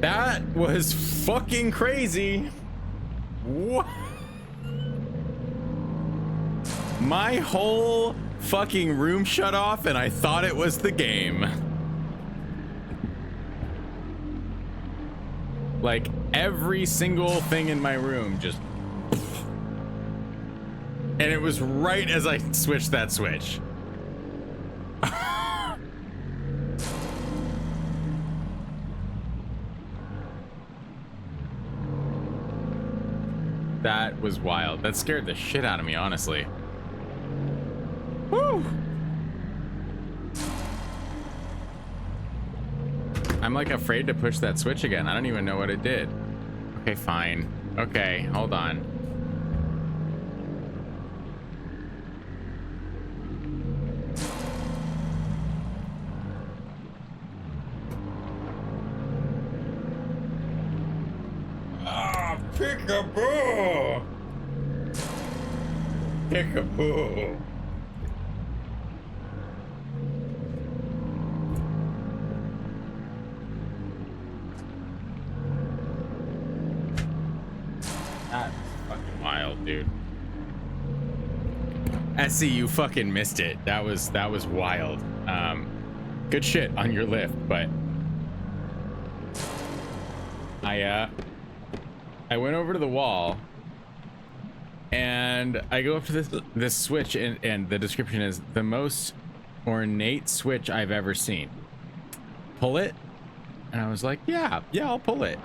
That was fucking crazy. What? My whole fucking room shut off and I thought it was the game. Like every single thing in my room just... And it was right as I switched that switch. That was wild. That scared the shit out of me, honestly. Woo! I'm like afraid to push that switch again. I don't even know what it did. Okay, fine. Okay, hold on. Peekaboo! Peekaboo! That's fucking wild, dude. SC, you fucking missed it. That was wild. Good shit on your lift, but I went over to the wall and I go up to this switch and the description is the most ornate switch I've ever seen. Pull it? And I was like, yeah, I'll pull it.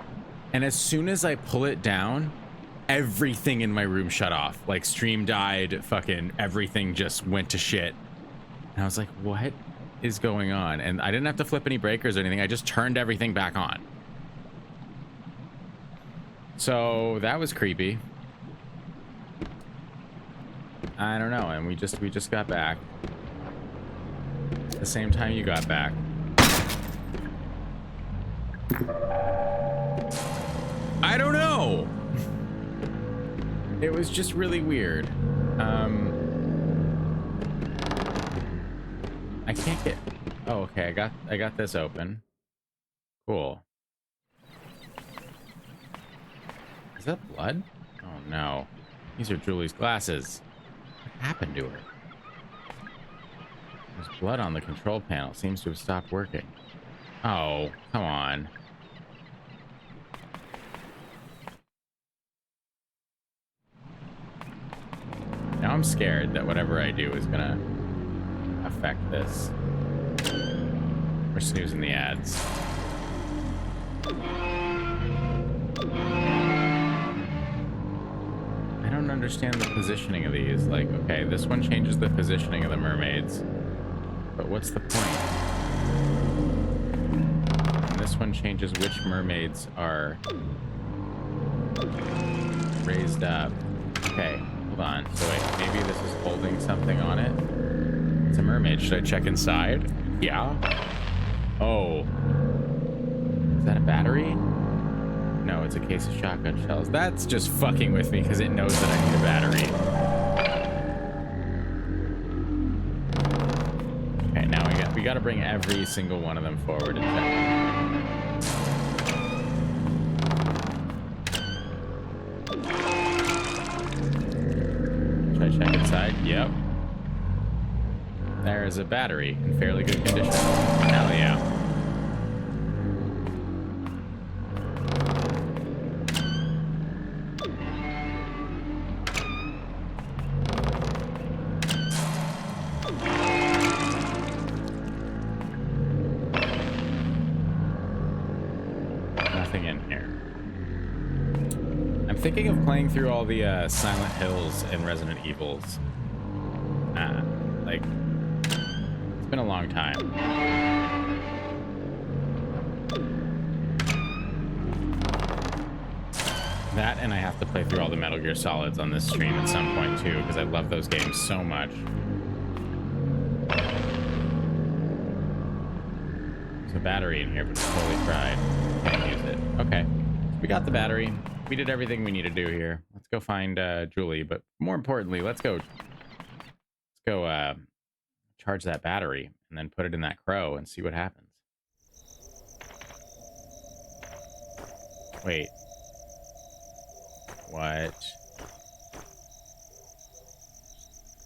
And as soon as I pull it down, everything in my room shut off. Like stream died, fucking everything just went to shit. And I was like, what is going on? And I didn't have to flip any breakers or anything. I just turned everything back on. So that was creepy. I don't know, and we just got back at the same time you got back. I don't know. It was just really weird. I can't get. Oh, okay. I got this open. Cool. Is that blood? Oh no. These are Julie's glasses. What happened to her? There's blood on the control panel. Seems to have stopped working. Oh, come on. Now I'm scared that whatever I do is gonna affect this. We're snoozing the ads. I don't understand the positioning of these. Like, okay, this one changes the positioning of the mermaids, but what's the point? And this one changes which mermaids are raised up. Okay, hold on. So wait, maybe this is holding something on it. It's a mermaid. Should I check inside? Yeah. Oh. Is that a battery? No, it's a case of shotgun shells. That's just fucking with me because it knows that I need a battery. Okay, now we got to bring every single one of them forward and check. Should I check inside? Yep. There is a battery in fairly good condition. Hell yeah. Thinking of playing through all the Silent Hills and Resident Evils. Like, it's been a long time. That, and I have to play through all the Metal Gear Solids on this stream at some point too, because I love those games so much. There's a battery in here, but it's totally fried. Can't use it. Okay, we got the battery. We did everything we need to do here. Let's go find Julie, but more importantly, let's go charge that battery and then put it in that crow and see what happens. Wait. What?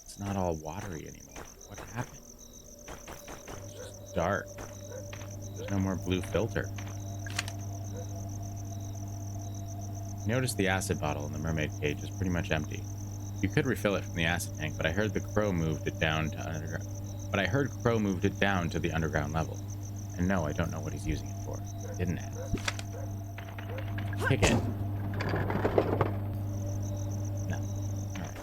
It's not all watery anymore. What happened? It's just dark. There's no more blue filter. Notice the acid bottle in the mermaid cage is pretty much empty. You could refill it from the acid tank, but I heard the crow moved it down to underground. But I heard Crow moved it down to the underground level. And no, I don't know what he's using it for. Didn't ask. Kick it. No. Alright.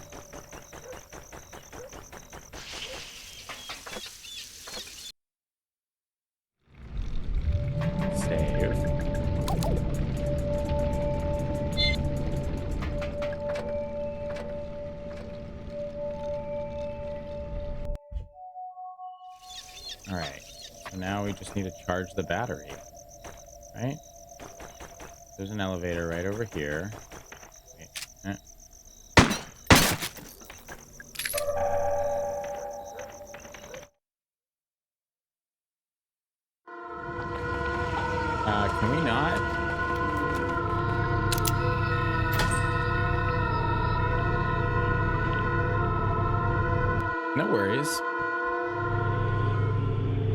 Save. Alright. So now we just need to charge the battery. Right? There's an elevator right over here. Wait. Can we not? No worries.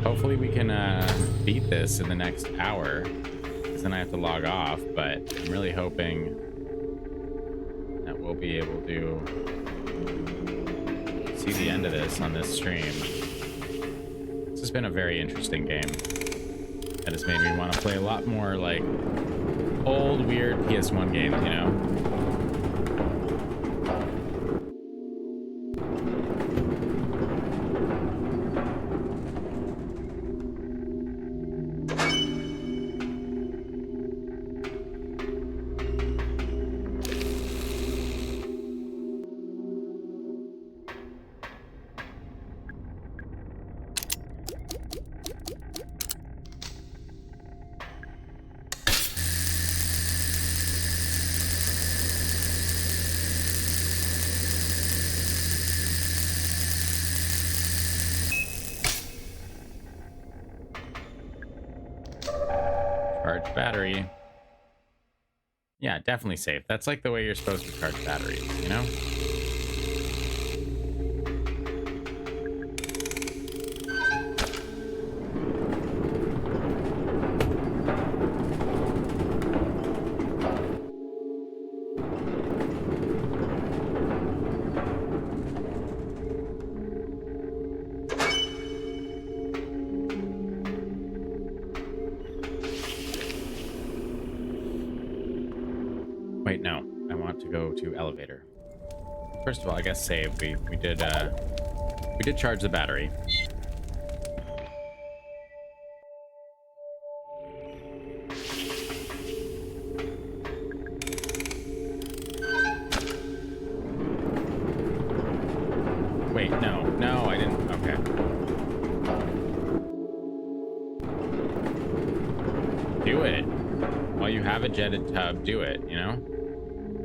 Hopefully we can beat this in the next hour. Because then I have to log off. But I'm really hoping that we'll be able to see the end of this on this stream. This has been a very interesting game. That has made me want to play a lot more like old weird PS1 games, you know? Charge battery. Yeah, definitely safe. That's like the way you're supposed to charge batteries, you know? Wait, no. I want to go to elevator. First of all, I guess save. We did charge the battery. Wait, no. No, I didn't. Okay. Do it. While you have a jetted tub, do it, you know?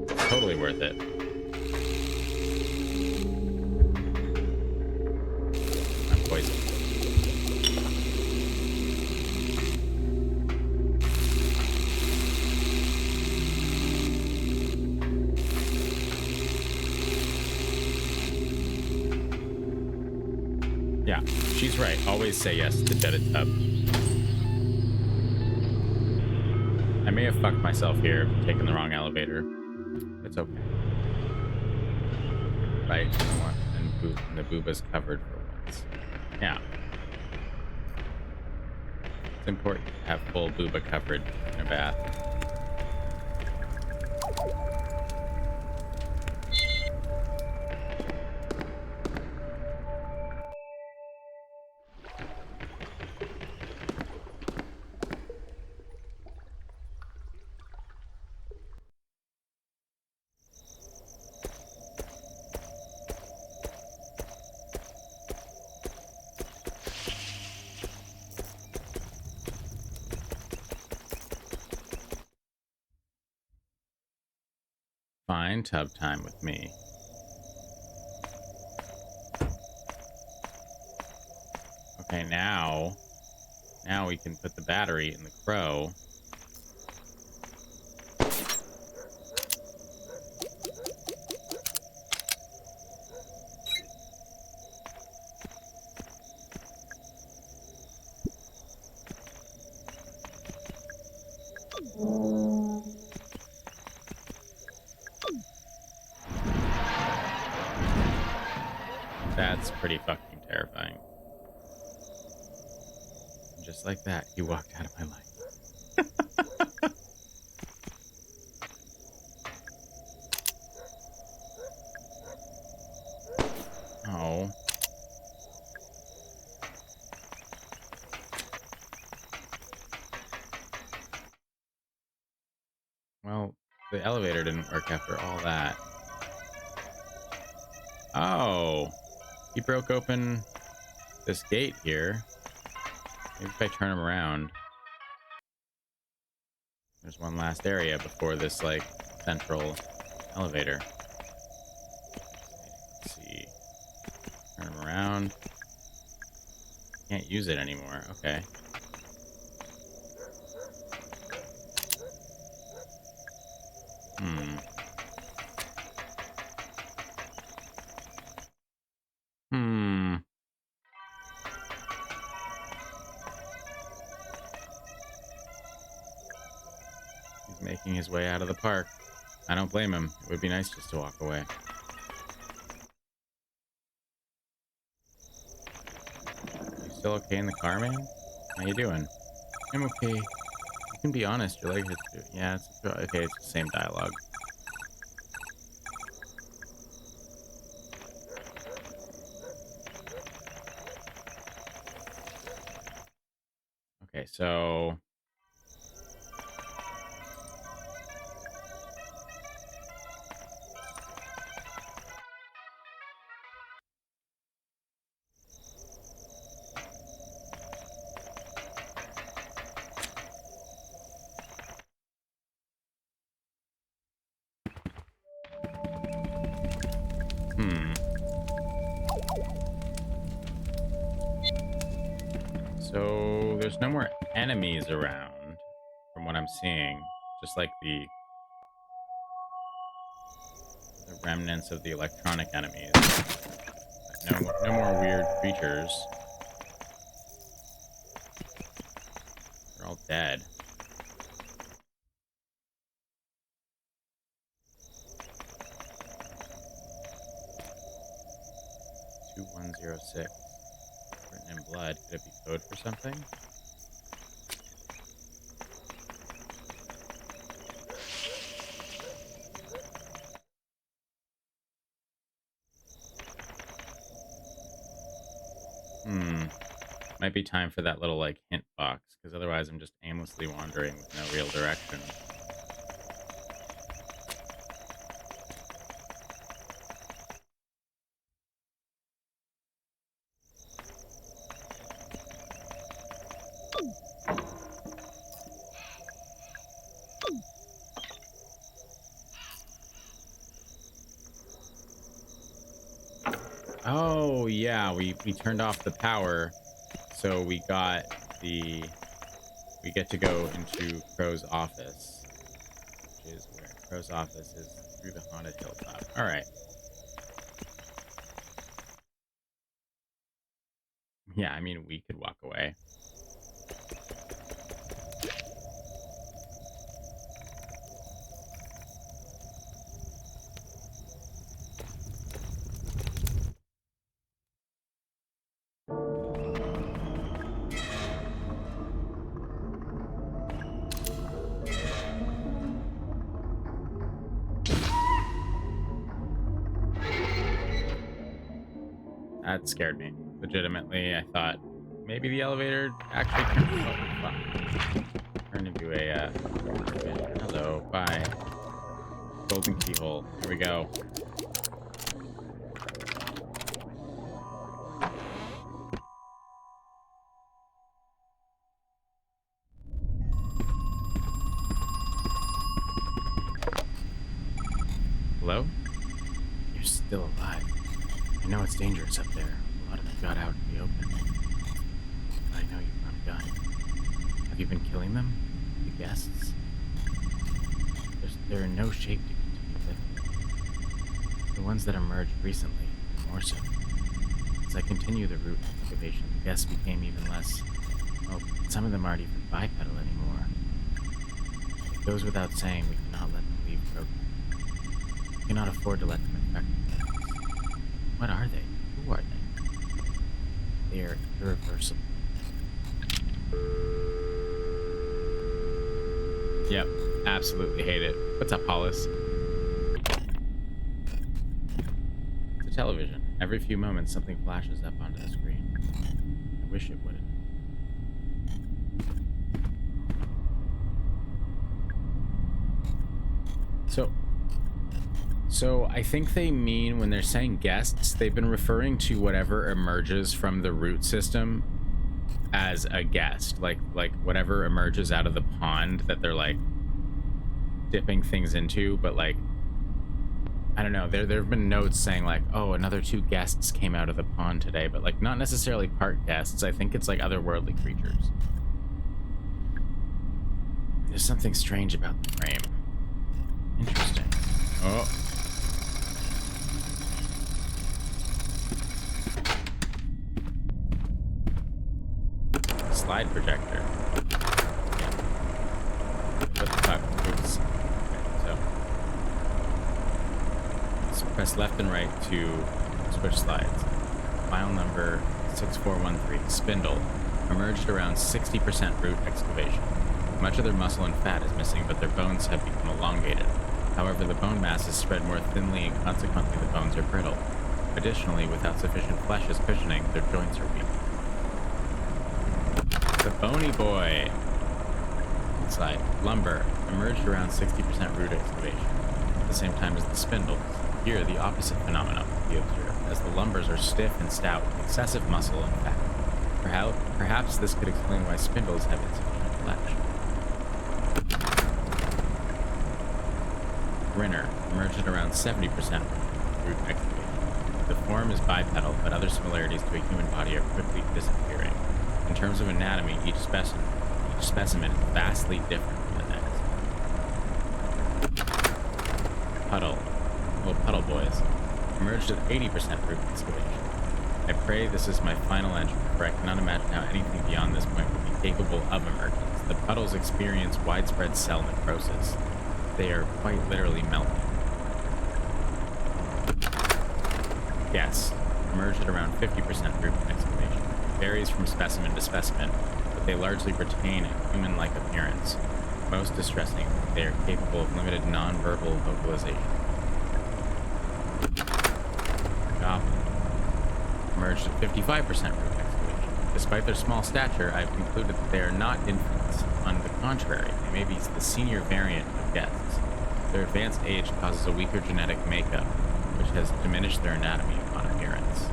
It's totally worth it. I'm poisoned. Yeah, she's right. Always say yes to jetted tub. I may have fucked myself here, taking the wrong elevator. It's okay. Right? And the booba's covered for once. Yeah. It's important to have full booba coverage in a bath. Fine tub time with me. Okay, now we can put the battery in the crow. That's pretty fucking terrifying. And just like that, he walked out of my life. Oh. Well, the elevator didn't work after all that. Oh. He broke open this gate here. Maybe if I turn him around. There's one last area before this, like, central elevator. Let's see. Turn him around. Can't use it anymore. Okay. Hmm. Hmm. He's making his way out of the park. I don't blame him. It would be nice just to walk away. You still okay in the car, man? How you doing? I'm okay. You can be honest. Your leg hurts too. Yeah, it's okay. It's the same dialogue. Okay, so hmm. So there's no more enemies around, from what I'm seeing. Just like the remnants of the electronic enemies. No more weird creatures. They're all dead. 2106. Written in blood. Could it be code for something? Might be time for that little, like, hint box, because otherwise I'm just aimlessly wandering with no real direction. Oh, yeah, we turned off the power, so we get to go into Crow's office, which is where Crow's office is through the haunted hilltop. All right. Yeah, I mean, we could walk away. That scared me. Legitimately, I thought maybe the elevator actually turned into a hello, bye. Golden keyhole. Here we go. Hello? You're still alive. I know it's dangerous up there. A lot of them got out in the open. But I know you brought a gun. Have you been killing them? The guests? They're in no shape to continue living. The ones that emerged recently, more so. As I continue the route of excavation, the guests became even less... Well, some of them aren't even bipedal anymore. goes without saying, we cannot let them leave Krogan. We cannot afford to let them infect themselves. What are they? Who are they? They are irreversible. Yep, absolutely hate it. What's up, Hollis? It's a television. Every few moments, something flashes up onto the screen. I wish it wouldn't. So I think they mean when they're saying guests, they've been referring to whatever emerges from the root system as a guest, like whatever emerges out of the pond that they're like dipping things into. But like, I don't know, there have been notes saying like, oh, another 2 guests came out of the pond today, but like not necessarily part guests. I think it's like otherworldly creatures. There's something strange about the frame. Interesting. Oh. Slide projector. Yeah. What the fuck? Oops. Okay, so press left and right to switch slides. File number 6413. Spindle. Emerged around 60% root excavation. Much of their muscle and fat is missing, but their bones have become elongated. However, the bone mass is spread more thinly and consequently the bones are brittle. Additionally, without sufficient flesh as cushioning, their joints are weak. The Bony Boy. Slide. Lumber. Emerged around 60% root excavation. At the same time as the spindles. Here, the opposite phenomenon will be observed, as the lumbers are stiff and stout with excessive muscle and fat. Perhaps this could explain why spindles have insufficient flesh. Grinner. Emerged at around 70% root excavation. The form is bipedal, but other similarities to a human body are quickly disappearing. In terms of anatomy, each specimen is vastly different from the next. Puddle. Little puddle boys. Emerged at 80% root excavation. I pray this is my final entry, for I cannot imagine how anything beyond this point would be capable of emergence. The puddles experience widespread cell necrosis. They are quite literally melting. Yes. Emerged at around 50% root excavation. Varies from specimen to specimen, but they largely retain a human-like appearance. Most distressing, they are capable of limited non-verbal vocalization. Goblin. Emerged at 55% root excavation. Despite their small stature, I have concluded that they are not infants. On the contrary, they may be the senior variant of guests. Their advanced age causes a weaker genetic makeup, which has diminished their anatomy upon appearance.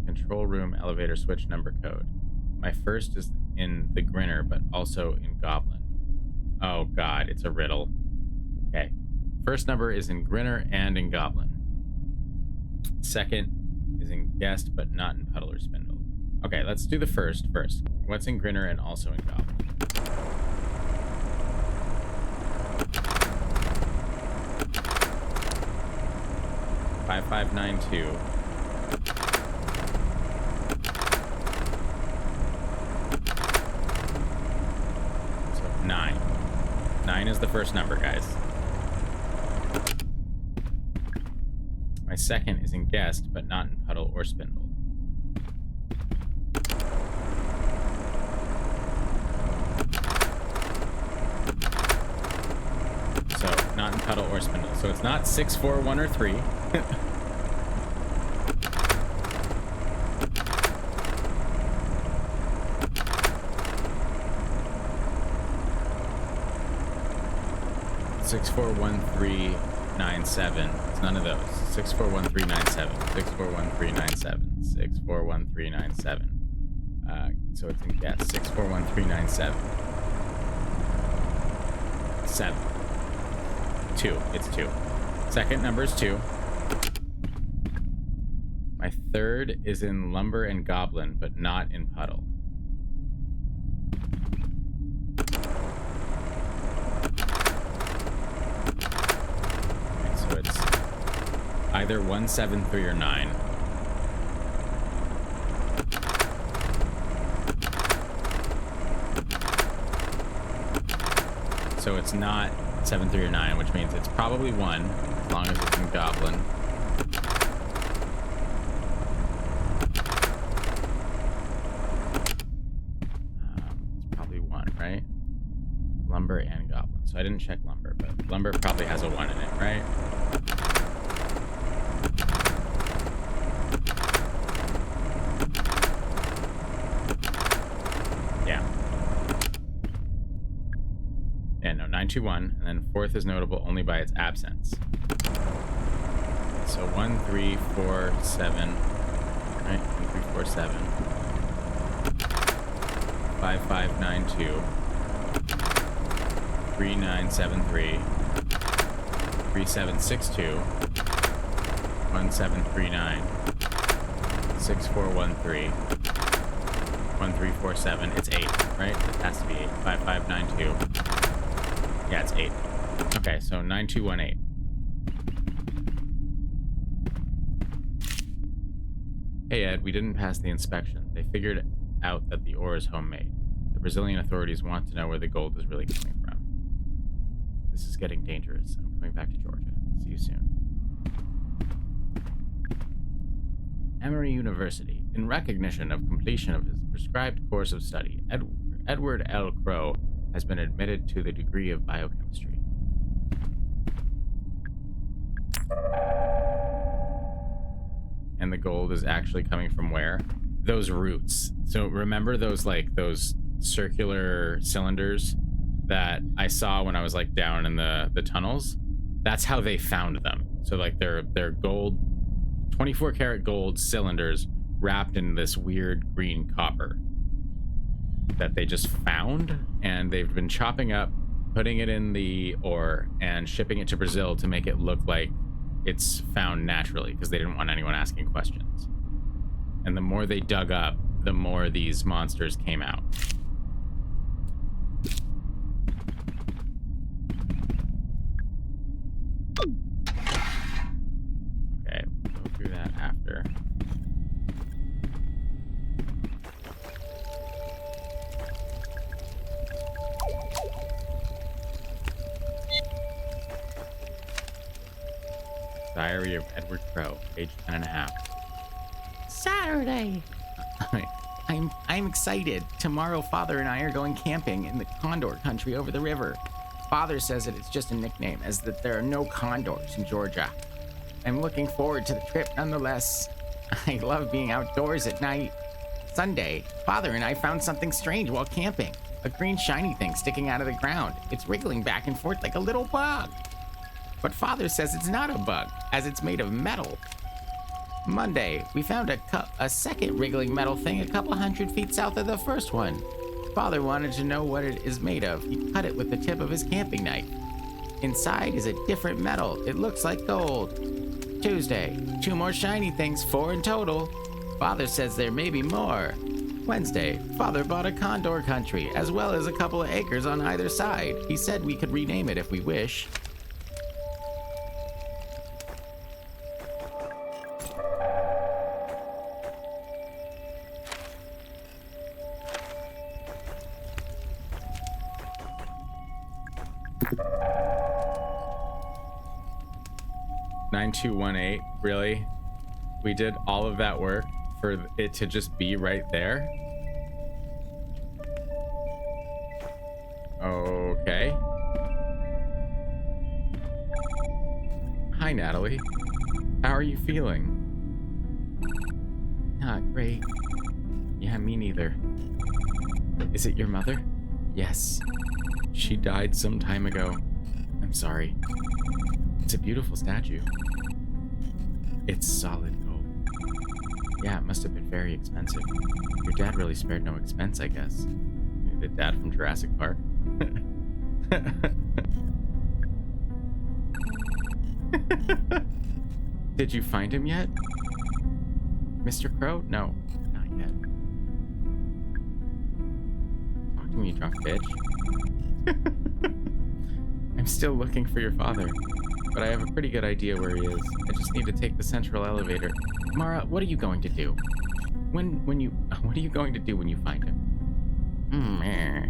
Control room elevator switch number code. My first is in the Grinner, but also in Goblin. Oh god, it's a riddle. Okay. First number is in Grinner and in Goblin. Second is in Guest, but not in Puddle or Spindle. Okay, let's do the first. What's in Grinner and also in Goblin? $5592. So 9. 9 is the first number, guys. My second is in Guest, but not in Puddle or Spindle. So, not in Puddle or Spindle. So it's not 6, 4, 1, or 3. Six, 4, 1, 3, 9, 7. It's none of those. 6, 4, 1, 3, 9, 7. 6, 4, 1, 3, 9, 7. 6, 4, 1, 3, 9, 7. So it's in Guess. 6, 4, 1, 3, 9, 7. 7. 2. It's 2. Second number is 2. My third is in Lumber and Goblin, but not in Puddle. Okay, so it's either 1, 7, 3, or 9. So it's not 7, 3, or 9, which means it's probably 1, as long as it's in Goblin. It's probably 1, right? Lumber and Goblin. So I didn't check Lumber, but Lumber probably has a 1 in it, right? Yeah. Yeah, no, 921, and then 4th is notable only by its absence. So 1, 3, 4, 7, right? 1, 3, 4, 7. 5, 5, 9, 2. 3, 9, 7, 3. 3, 7, 6, 2. 1, 7, 3, 9. 6, 4, 1, 3. 1, 3, 4, 7. It's 8, right? It has to be 8. 5, 5, 9, 2. Yeah, it's 8. Okay, so 9, 2, 1, 8. Hey Ed, we didn't pass the inspection. They figured out that the ore is homemade. The Brazilian authorities want to know where the gold is really coming from. This is getting dangerous. I'm coming back to Georgia. See you soon. Emory University. In recognition of completion of his prescribed course of study, Edward L. Crow has been admitted to the degree of biochemistry. And the gold is actually coming from where? Those roots. So remember those those circular cylinders that I saw when I was like down in the tunnels? That's how they found them. So like they're gold, 24 karat gold cylinders wrapped in this weird green copper that they just found, and they've been chopping up, putting it in the ore and shipping it to Brazil to make it look like it's found naturally, because they didn't want anyone asking questions. And the more they dug up, the more these monsters came out. Okay, we'll go through that after. Diary of Edward Crow, age 10 and a half. Saturday. I'm excited. Tomorrow, Father and I are going camping in the Condor country over the river. Father says that it's just a nickname, as that there are no condors in Georgia. I'm looking forward to the trip nonetheless. I love being outdoors at night. Sunday, Father and I found something strange while camping. A green shiny thing sticking out of the ground. It's wriggling back and forth like a little bug. But Father says it's not a bug, as it's made of metal. Monday, we found a second wriggling metal thing a couple 100 feet south of the first one. Father wanted to know what it is made of. He cut it with the tip of his camping knife. Inside is a different metal. It looks like gold. Tuesday, 2 more shiny things, 4 in total. Father says there may be more. Wednesday, Father bought a Condor country, as well as a couple of acres on either side. He said we could rename it if we wish. $9218, really? We did all of that work for it to just be right there? Okay. Hi, Natalie. How are you feeling? Not great. Yeah, me neither. Is it your mother? Yes. She died some time ago. I'm sorry. It's a beautiful statue. It's solid gold. Yeah, it must have been very expensive. Your dad really spared no expense, I guess. The dad from Jurassic Park. Did you find him yet? Mr. Crow? No, not yet. Talk to me, you drunk bitch. I'm still looking for your father, but I have a pretty good idea where he is. I just need to take the central elevator. Mara, what are you going to do? What are you going to do when you find him? Eh.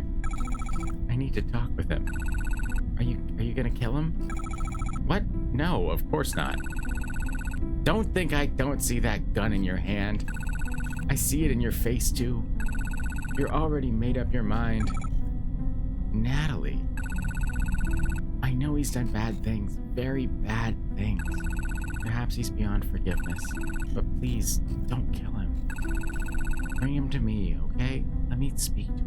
I need to talk with him. Are you gonna kill him? What? No, of course not. Don't think I don't see that gun in your hand. I see it in your face too. You're already made up your mind. Natalie. I know he's done bad things, very bad things. Perhaps he's beyond forgiveness, but please don't kill him. Bring him to me, okay? Let me speak to him.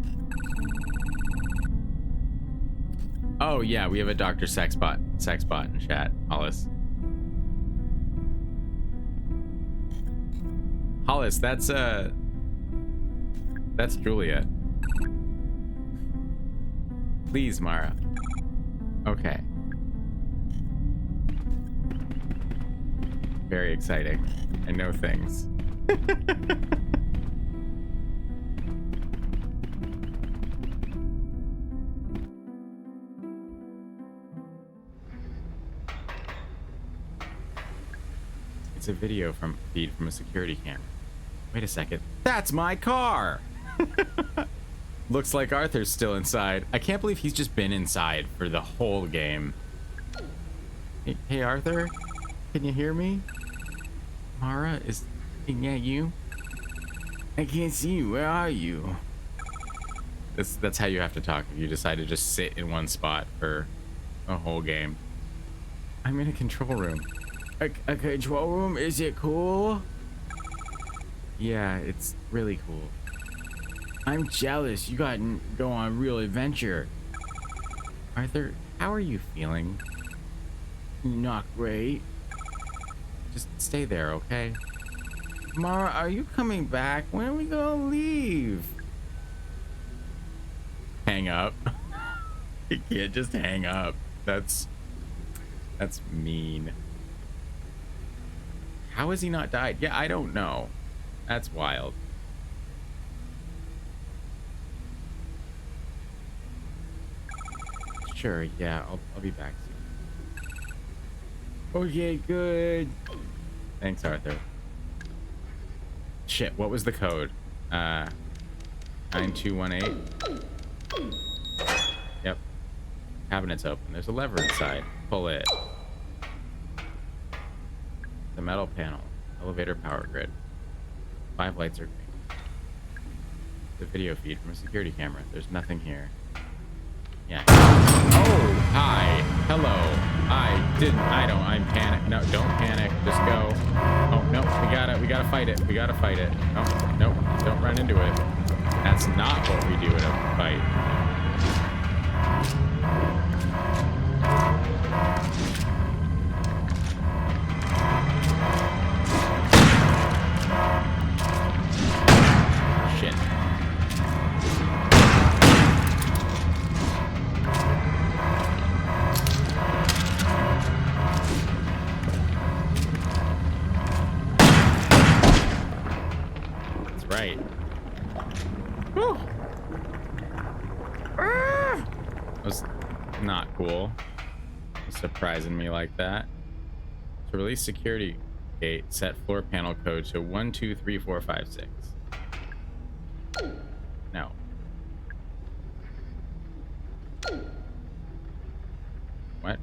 Oh yeah, we have a Dr. Sexbot in chat, Hollis. Hollis, that's Juliet. Please, Mara. Okay. Very exciting. I know things. It's a video feed from a security camera. Wait a second. That's my car! Looks like Arthur's still inside. I can't believe he's just been inside for the whole game. Hey Arthur? Can you hear me? Mara is looking at you. I can't see you. Where are you? That's how you have to talk if you decide to just sit in one spot for a whole game. I'm in a control room. A control room? Is it cool? Yeah, it's really cool. I'm jealous. You got to go on a real adventure. Arthur, how are you feeling? Not great. Just stay there, okay? Mara, are you coming back? When are we gonna leave? Hang up. You can't just hang up. That's mean. How has he not died? Yeah, I don't know. That's wild. Sure, yeah, I'll be back soon. Okay, good. Thanks, Arthur. Shit, what was the code? 9218. Yep. Cabinet's open. There's a lever inside. Pull it. The metal panel. Elevator power grid. 5 lights are green. The video feed from a security camera. There's nothing here. Yeah. Oh, hi. Hello. I'm panicked. No, don't panic. Just go. Oh, no, we gotta fight it. We gotta fight it. No, no, don't run into it. That's not what we do in a fight. Shit. Right. Whew. That was not cool. Surprising me like that. To release security gate, set floor panel code to 123456. No. What?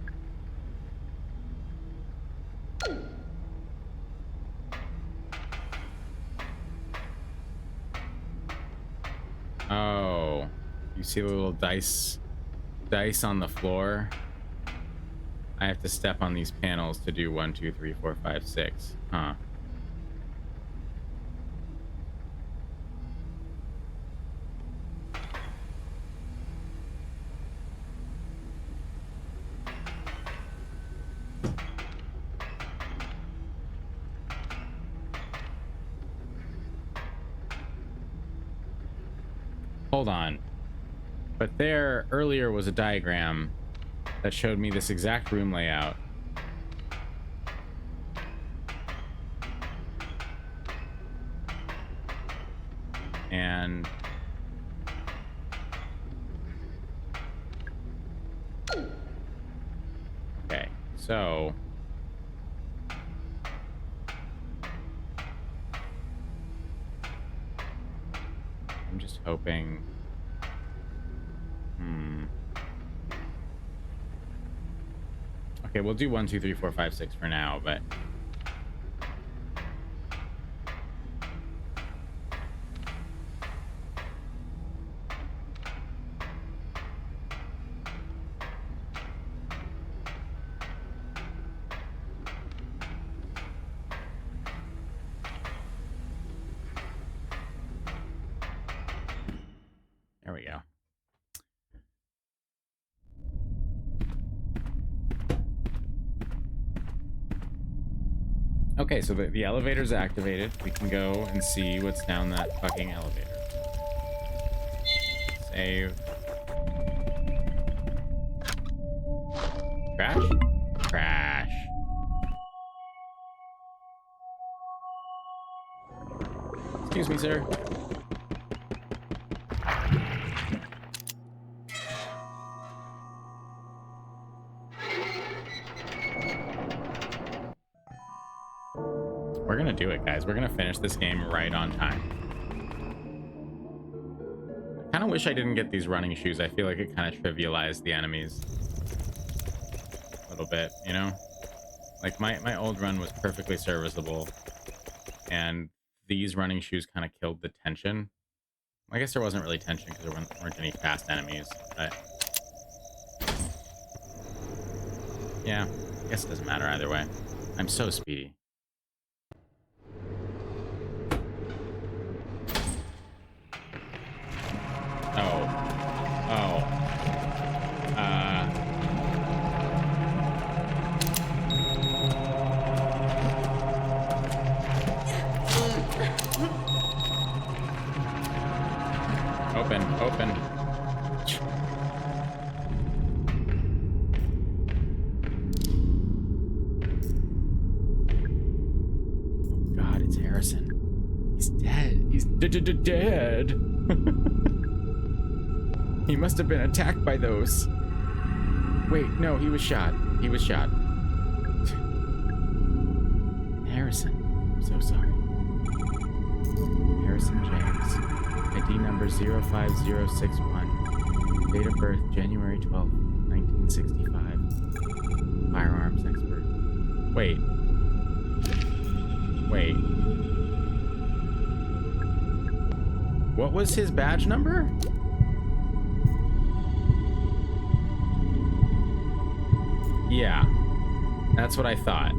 Oh, you see the little dice on the floor? I have to step on these panels to do 1, 2, 3, 4, 5, 6. Huh. Hold on. But there earlier was a diagram that showed me this exact room layout. And okay, so I'm just hoping. Okay, we'll do 1, 2, 3, 4, 5, 6 for now, but there we go. Okay, so the elevator's activated. We can go and see what's down that fucking elevator. Save. Crash? Crash. Excuse me, sir. We're gonna do it, guys. We're gonna finish this game right on time. I kind of wish I didn't get these running shoes. I feel like it kind of trivialized the enemies a little bit, you know? Like, my old run was perfectly serviceable, and these running shoes kind of killed the tension. I guess there wasn't really tension because there weren't any fast enemies, but yeah, I guess it doesn't matter either way. I'm so speedy. Open. Oh God, it's Harrison. He's dead. He's dead. He must have been attacked by those. Wait, no, he was shot. He was shot. Harrison, I'm so sorry. Harrison James. ID number 05061. Date of birth January 12th, 1965. Firearms expert. Wait. What was his badge number? Yeah. That's what I thought.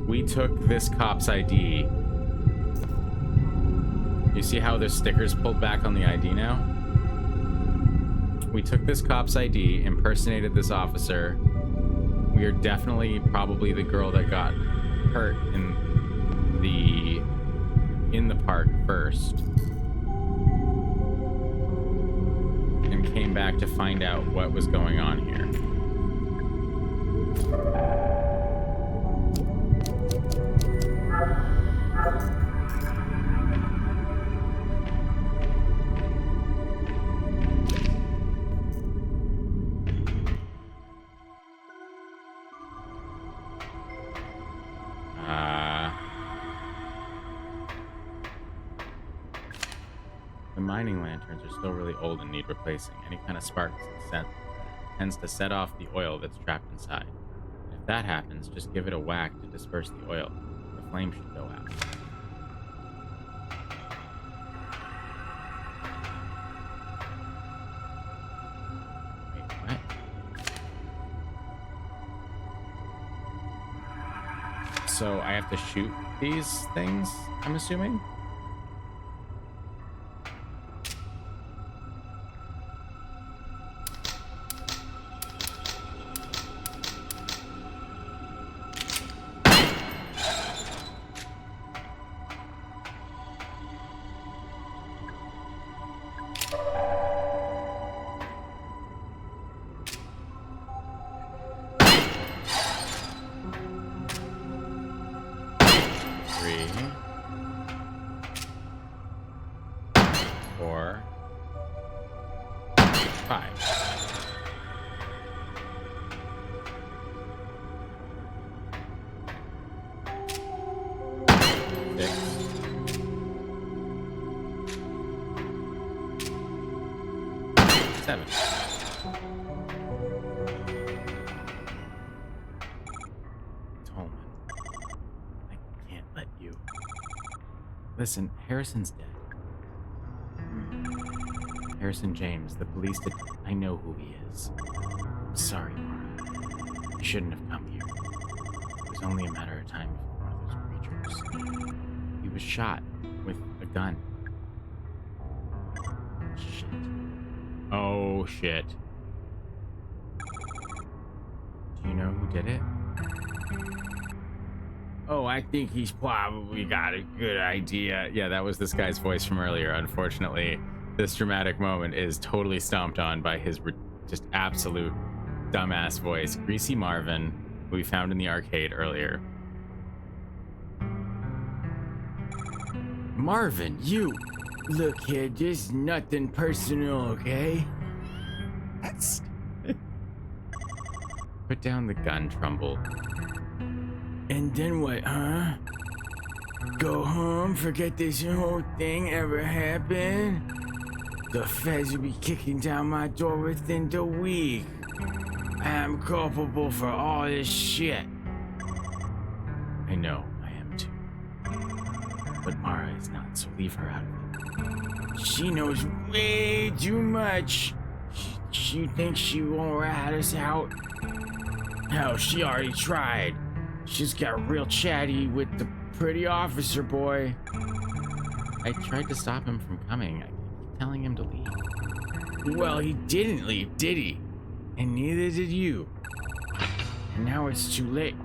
We took this cop's ID. You see how there's stickers pulled back on the ID now? We took this cop's ID, impersonated this officer. We are definitely probably the girl that got hurt in the park first. And came back to find out what was going on here. The mining lanterns are still really old and need replacing. Any kind of spark tends to set off the oil that's trapped inside. If that happens, just give it a whack to disperse the oil. The flame should go out. Wait, what? So I have to shoot these things, I'm assuming? let you. Listen, Harrison's dead. Harrison James, the police did. I know who he is. I'm sorry, Mara. You shouldn't have come here. It was only a matter of time before one of those creatures. He was shot with a gun. Shit. Oh, shit. Do you know who did it? Oh, I think he's probably got a good idea. Yeah, that was this guy's voice from earlier. Unfortunately, this dramatic moment is totally stomped on by his just absolute dumbass voice. Greasy Marvin, who we found in the arcade earlier. Marvin, you! Look here, just nothing personal, okay? That's... Put down the gun, Trumbull. And then what, huh? Go home, forget this whole thing ever happened? The feds will be kicking down my door within the week. I'm culpable for all this shit. I know, I am too. But Mara is not, so leave her out of it. She knows way too much. She thinks she won't rat us out. Hell, she already tried. She's got real chatty with the pretty officer boy. I tried to stop him from coming. I keep telling him to leave. Well, he didn't leave, did he? And neither did you. And now it's too late.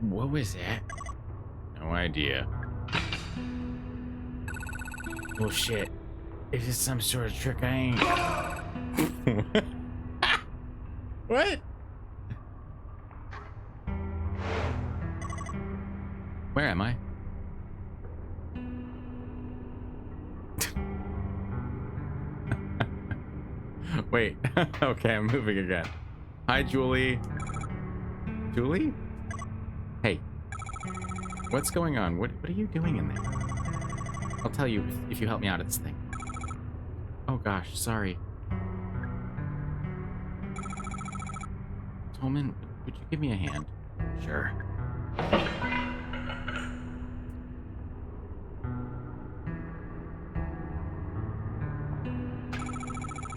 What was that? No idea. Bullshit. Is this some sort of trick I ain't? What? Where am I? Wait. Okay, I'm moving again. Hi, Julie. Julie? Hey. What's going on? What are you doing in there? I'll tell you if you help me out of this thing. Oh gosh, sorry. Tolman, would you give me a hand? Sure.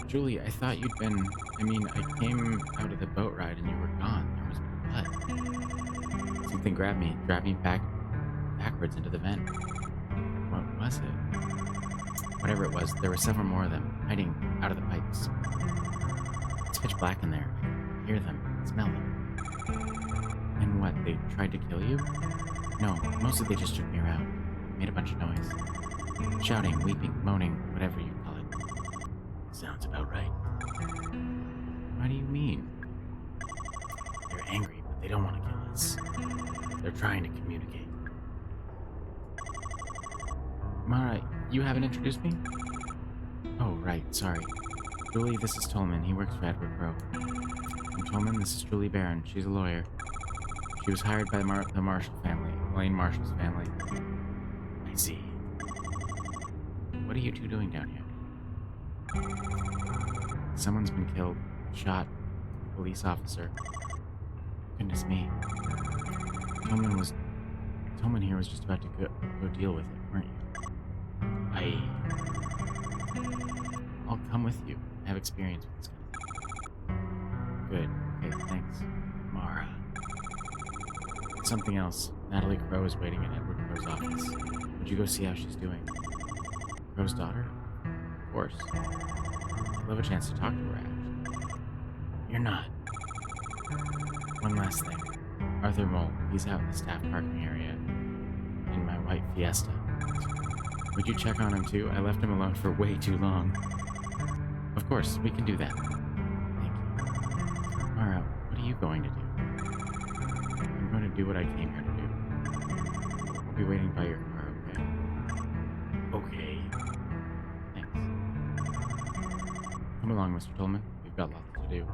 Julie, I thought you'd been... I mean, I came out of the boat ride and you were gone. There was blood. Something grabbed me backwards into the vent. What was it? Whatever it was, there were several more of them, hiding out of the pipes. It's pitch black in there. I can hear them, smell them. And what, they tried to kill you? No, mostly they just took me around. Made a bunch of noise. Shouting, weeping, moaning, whatever you call it. Sounds about right. What do you mean? They're angry, but they don't want to kill us. They're trying to communicate. Mara, you haven't introduced me? Oh, right, sorry. Julie, this is Tolman. He works for Edward Crowe. I'm Tolman, this is Julie Barron. She's a lawyer. She was hired by the Marshall family, Elaine Marshall's family. I see. What are you two doing down here? Someone's been killed, shot, a police officer. Goodness me. Tolman here was just about to go deal with it, weren't you? I'll come with you. I have experience with this kind of thing. Good. Okay, thanks. Mara. Something else. Natalie Crowe is waiting at Edward Crowe's office. Would you go see how she's doing? Crowe's daughter? Of course. I'd love a chance to talk to her, actually. You're not. One last thing. Arthur Mole, he's out in the staff parking area in my white Fiesta. Would you check on him too? I left him alone for way too long. Of course, we can do that. Thank you. Mara, what are you going to do? I'm going to do what I came here to do. I'll be waiting by your car, okay? Okay. Thanks. Come along, Mr. Tolman. We've got lots to do.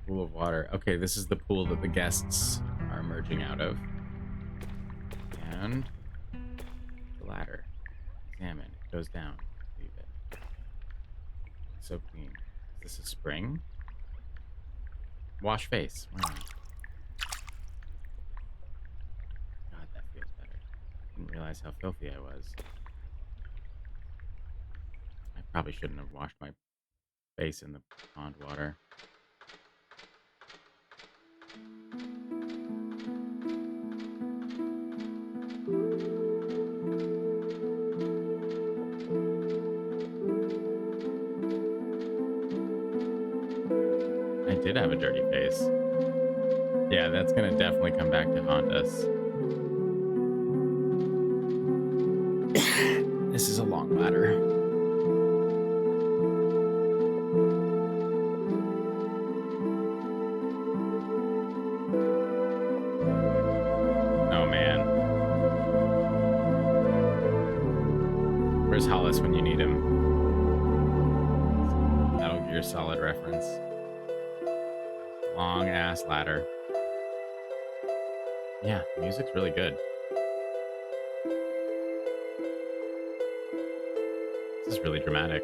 Pool of water. Okay, this is the pool that the guests are emerging out of. And the ladder. Examine. It goes down. Leave it. So clean. Is this a spring? Wash face. Why not? God, that feels better. Didn't realize how filthy I was. I probably shouldn't have washed my face in the pond water. I did have a dirty face. Yeah, that's gonna definitely come back to haunt us. This is a long ladder. Oh man. Where's Hollis when you need him? That'll be your solid reference. Long ass ladder. Yeah, the music's really good. This is really dramatic.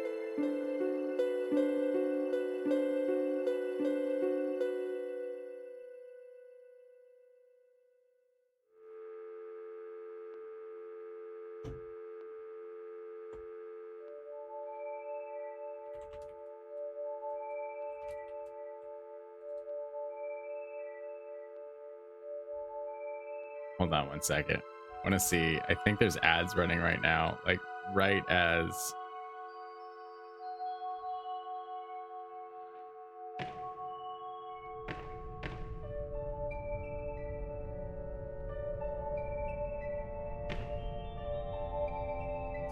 Hold on one second. I want to see. I think there's ads running right now. Like, right as...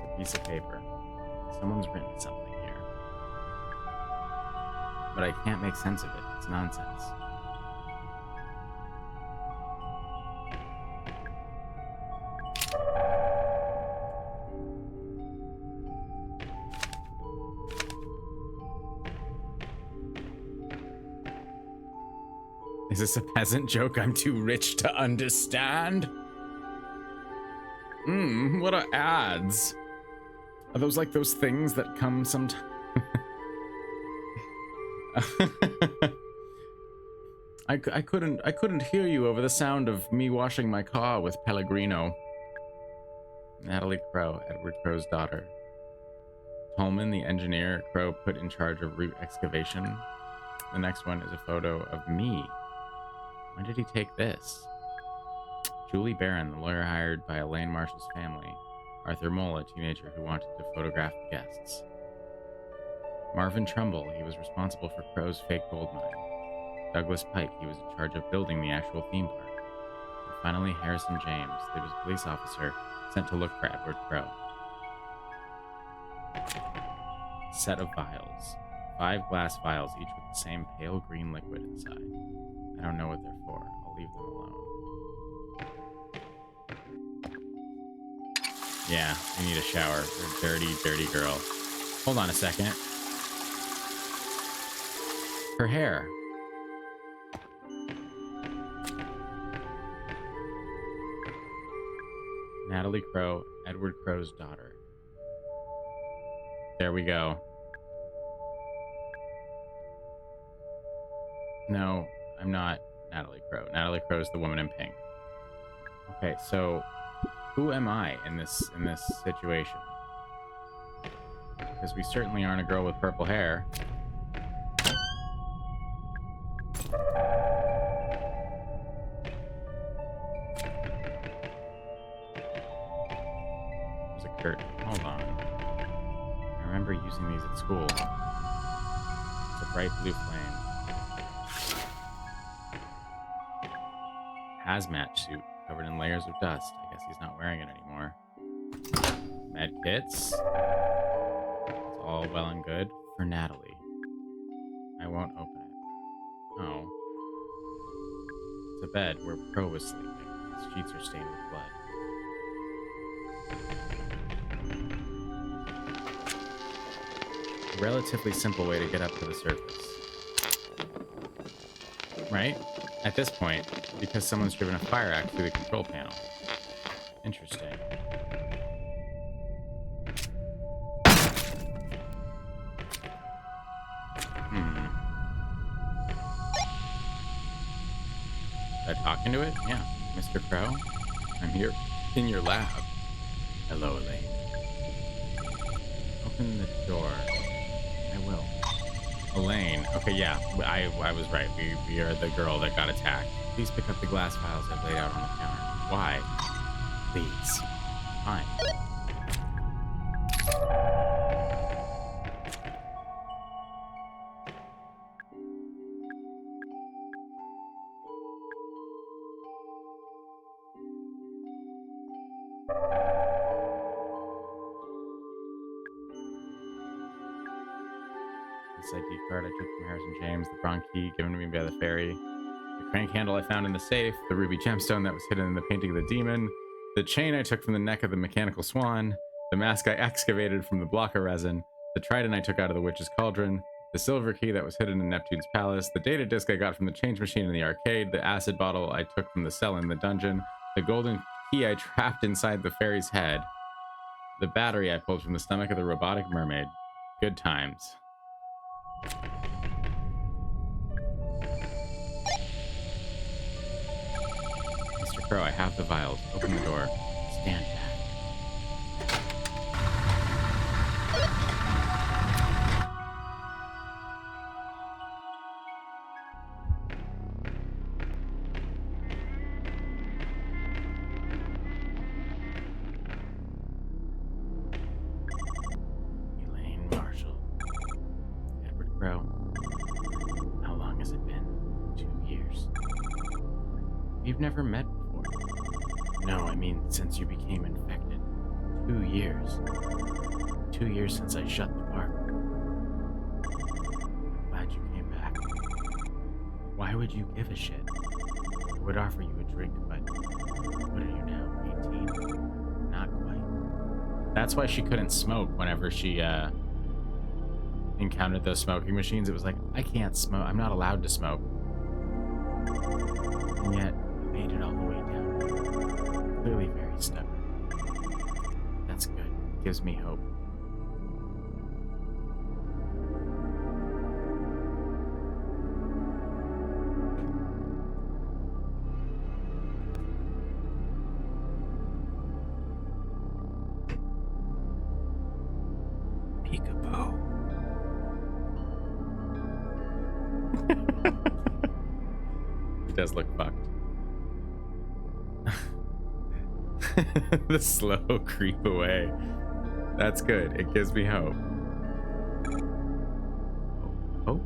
It's a piece of paper. Someone's written something here. But I can't make sense of it. It's nonsense. Is this a peasant joke I'm too rich to understand? What are ads? Are those like those things that come sometimes? I couldn't hear you over the sound of me washing my car with Pellegrino. Natalie Crow, Edward Crow's daughter. Tolman, the engineer Crow put in charge of root excavation. The next one is a photo of me. When did he take this? Julie Barron, the lawyer hired by Elaine Marshall's family. Arthur Mole, a teenager who wanted to photograph the guests. Marvin Trumbull, he was responsible for Crow's fake gold mine. Douglas Pike, he was in charge of building the actual theme park. And finally, Harrison James, there was a police officer sent to look for Edward Crow. Set of vials. 5 glass vials, each with the same pale green liquid inside. I don't know what they're for. I'll leave them alone. Yeah, I need a shower. You're a dirty, dirty girl. Hold on a second. Her hair. Natalie Crow, Edward Crow's daughter. There we go. No, I'm not Natalie Crow. Natalie Crow is the woman in pink. Okay, so who am I in this situation? Because we certainly aren't a girl with purple hair. There's a curtain. Hold on. I remember using these at school. It's a bright blue flame. Hazmat suit covered in layers of dust. I guess he's not wearing it anymore. Med kits. It's all well and good for Natalie. I won't open it. Oh. It's a bed where Crow was sleeping. His sheets are stained with blood. A relatively simple way to get up to the surface. right? At this point, because someone's driven a fire axe through the control panel. Interesting. Did I talk into it? Yeah. Mr. Crow, I'm here in your lab. Hello, Elaine. Open the door. I will. Elaine. Okay, yeah. I was right. We are the girl that got attacked. Please pick up the glass files I've laid out on the counter. Why? Please. Fine. This ID card I took from Harrison James, the bronze key given to me by the fairy, the crank handle I found in the safe, the ruby gemstone that was hidden in the painting of the demon, the chain I took from the neck of the mechanical swan, the mask I excavated from the blocker resin, the trident I took out of the witch's cauldron, the silver key that was hidden in Neptune's palace, the data disc I got from the change machine in the arcade, the acid bottle I took from the cell in the dungeon, the golden key I trapped inside the fairy's head, the battery I pulled from the stomach of the robotic mermaid. Good times. Mr. Crow, I have the vials. Open the door. Stand back. Elaine Marshall. Edward Crow. How long has it been? 2 years. We've never met before. No, I mean since you became infected. 2 years. 2 years since I shut the park. Glad you came back. Why would you give a shit? I would offer you a drink, but what are you now, 18? Not quite. That's why she couldn't smoke whenever she encountered those smoking machines. It was like, I can't smoke. I'm not allowed to smoke. And yet, you made it all the way down. Clearly very stubborn. That's good. Gives me hope. Peekaboo. He does look fucked. The slow creep away. That's good. It gives me hope. Oh?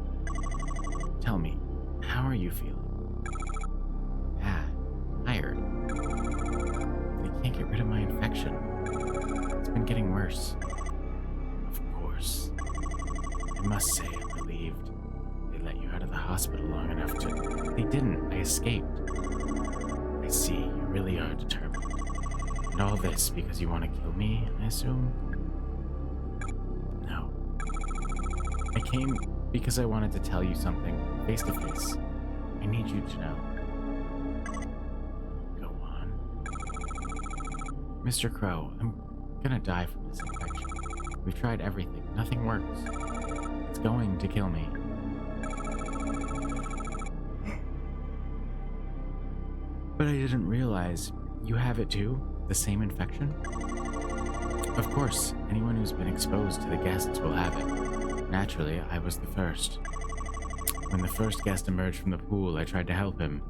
Tell me, how are you feeling? Bad. Tired. I can't get rid of my infection. It's been getting worse. Of course. I must say I'm relieved. They let you out of the hospital long enough to... They didn't. I escaped. I see. You really are determined. And all this because you want to kill me, I assume? No. I came because I wanted to tell you something, face to face. I need you to know. Go on. Mr. Crow, I'm gonna die from this infection. We've tried everything. Nothing works. It's going to kill me. But I didn't realize you have it too? The same infection? Of course, anyone who's been exposed to the guests will have it. Naturally, I was the first. When the first guest emerged from the pool, I tried to help him.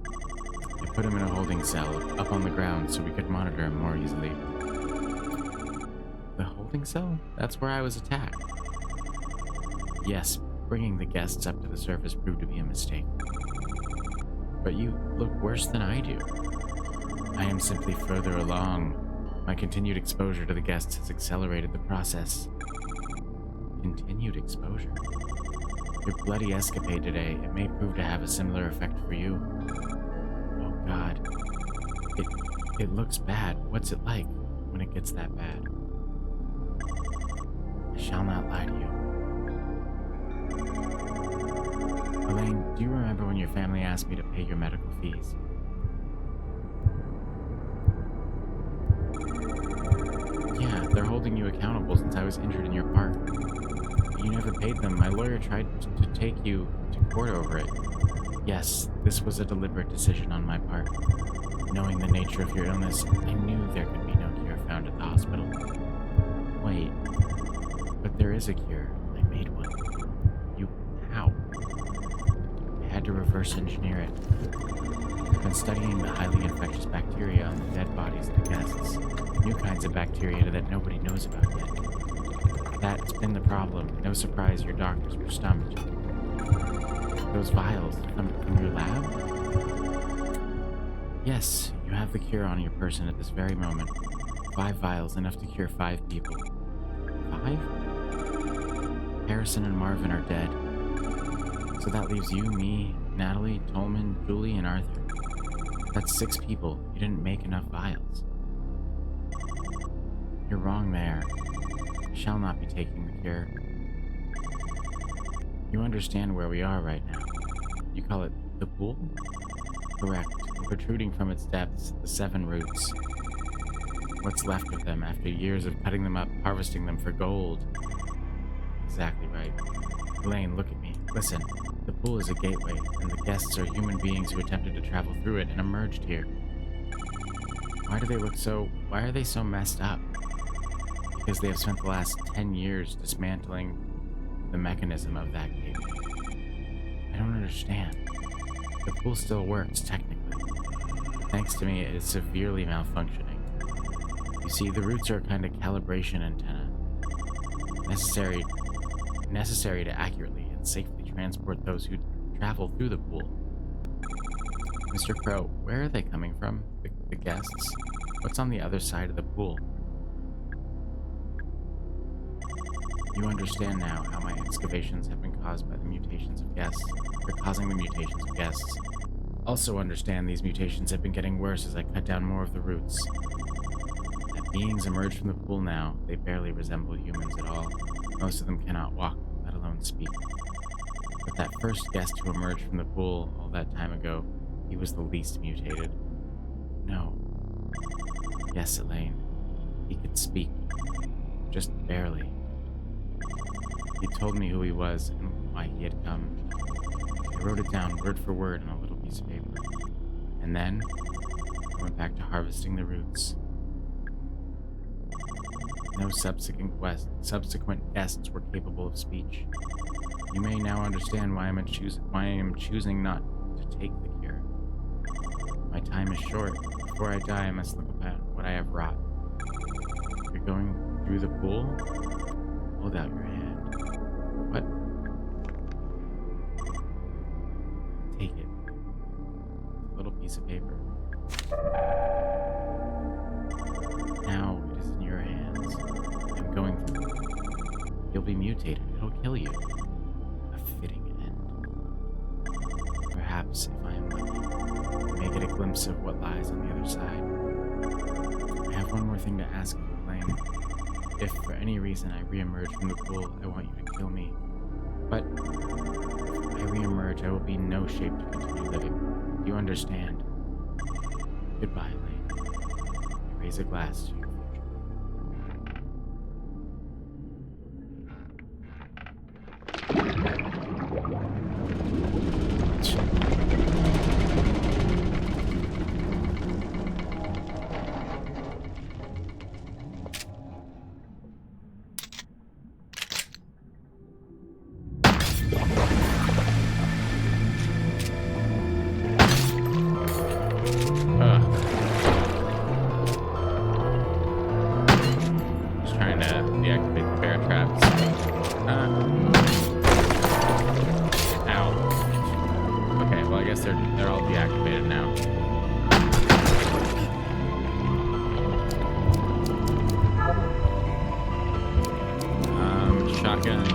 I put him in a holding cell, up on the ground, so we could monitor him more easily. The holding cell? That's where I was attacked. Yes, bringing the guests up to the surface proved to be a mistake. But you look worse than I do. I am simply further along. My continued exposure to the guests has accelerated the process. Continued exposure? Your bloody escapade today, it may prove to have a similar effect for you. Oh God. It looks bad. What's it like when it gets that bad? I shall not lie to you. Elaine, do you remember when your family asked me to pay your medical fees. Yeah, they're holding you accountable since I was injured in your park. You never paid them. My lawyer tried to take you to court over it. Yes, this was a deliberate decision on my part. Knowing the nature of your illness, I knew there could be no cure found at the hospital. Wait, but there is a cure. I made one. How? I had to reverse engineer it. I've been studying the highly infectious bacteria on the dead bodies of the guests. New kinds of bacteria that nobody knows about yet. That's been the problem. No surprise your doctors were stumped. Those vials from your lab? Yes, you have the cure on your person at this very moment. 5 vials, enough to cure 5 people. 5? Harrison and Marvin are dead. So that leaves you, me, Natalie, Tolman, Julie, and Arthur. That's 6 people. You didn't make enough vials. You're wrong there. I shall not be taking the cure. You understand where we are right now. You call it the pool? Correct. Protruding from its depths, the 7 roots. What's left of them after years of cutting them up, harvesting them for gold. Exactly right. Elaine, look at me. Listen. The pool is a gateway, and the guests are human beings who attempted to travel through it and emerged here. Why are they so messed up? Because they have spent the last 10 years dismantling the mechanism of that gateway. I don't understand. The pool still works, technically. Thanks to me, it is severely malfunctioning. You see, the roots are a kind of calibration antenna. Necessary to accurately and safely transport those who travel through the pool. Mr. Crow, where are they coming from? The guests? What's on the other side of the pool? You understand now how my excavations have been caused by the mutations of guests, or causing the mutations of guests. Also understand these mutations have been getting worse as I cut down more of the roots. As beings emerge from the pool now, they barely resemble humans at all. Most of them cannot walk, let alone speak. But that first guest who emerged from the pool all that time ago, he was the least mutated. No. Yes, Elaine. He could speak. Just barely. He told me who he was and why he had come. I wrote it down word for word on a little piece of paper. And then, I went back to harvesting the roots. No subsequent guests were capable of speech. You may now understand why I am choosing not to take the cure. My time is short. Before I die, I must look upon what I have wrought. You're going through the pool? Hold out your hand. What? Take it. A little piece of paper. Now it is in your hands. I'm going through it. You'll be mutated. It'll kill you. A fitting end. Perhaps, if I am lucky, I may get a glimpse of what lies on the other side. I have one more thing to ask you, Elaine. If for any reason I reemerge from the pool, I want you to kill me. But if I reemerge, I will be in no shape to continue living. Do you understand? Goodbye, Elaine. I raise a glass to your they're all deactivated now. Shotgun.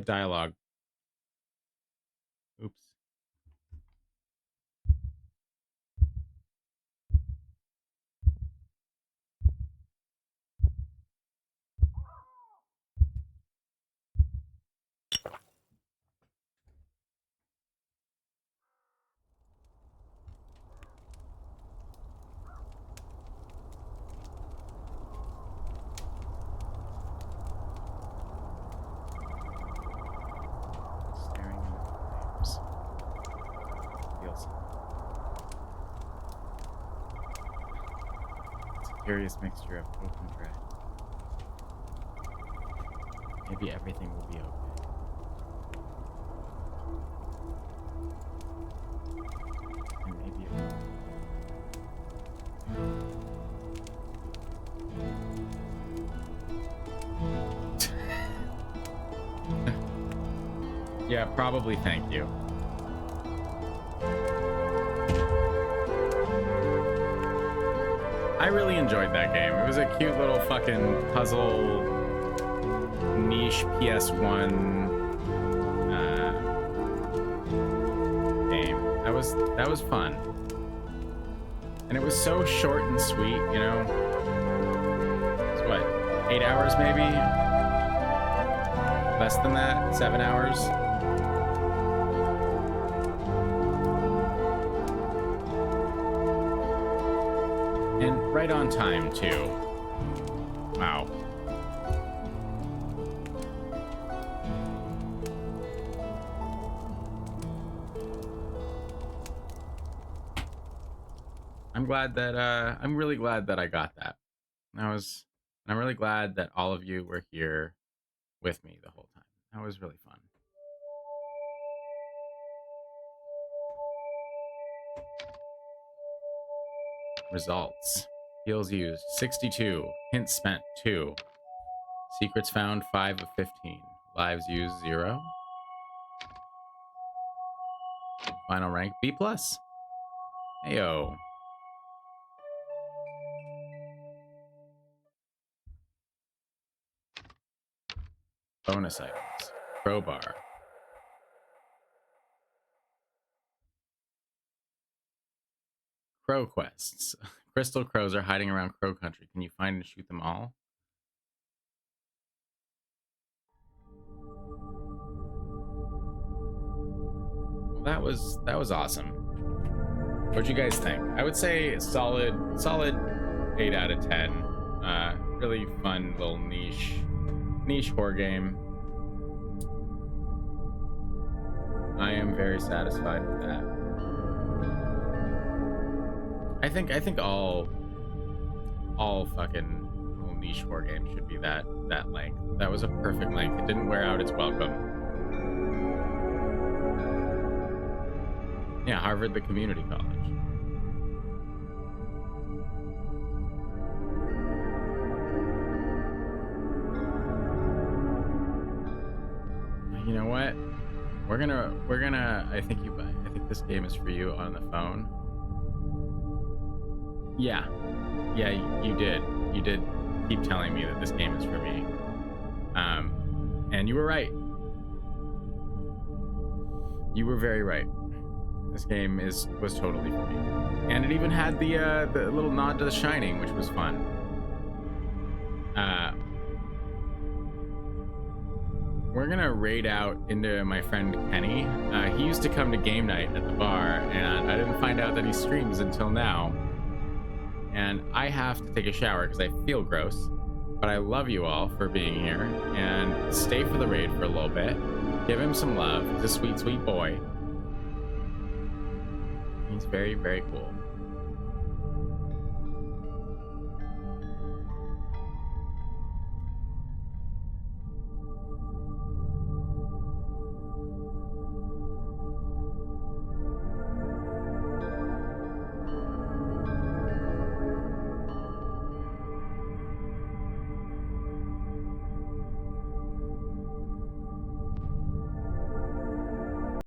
get dialogue. Oops. Staring into the flames. Feels. It's a curious mixture of hope and dread. Maybe everything will be okay. And maybe it won't. Yeah, probably. Thank you. I really enjoyed that game. It was a cute little fucking puzzle niche PS1 game. That was fun. And it was so short and sweet, you know? It's what, 8 hours maybe? Less than that? 7 hours? And right on time, too. Wow. I'm really glad that I got that. I'm really glad that all of you were here with me the whole time. That was really fun. Results. Heals used 62. Hints spent 2. Secrets found 5 of 15. Lives used 0. Final rank B+. Heyo. Bonus items. Crowbar. Crow quests. Crystal crows are hiding around Crow Country. Can you find and shoot them all? Well, that was awesome. What'd you guys think? I would say solid 8 out of 10. Really fun little niche horror game. I am very satisfied with that. I think all fucking little niche horror games should be that length. That was a perfect length. It didn't wear out its welcome. Yeah, Harvard, the community college. You know what? We're gonna. I think this game is for you on the phone. Yeah, you did keep telling me that this game is for me. And you were right. You were very right. This game was totally for me. And it even had the little nod to The Shining, which was fun. We're gonna raid out into my friend Kenny. He used to come to game night at the bar, and I didn't find out that he streams until now. And I have to take a shower because I feel gross. But I love you all for being here, and stay for the raid for a little bit. Give him some love. He's a sweet, sweet boy. He's very, very cool.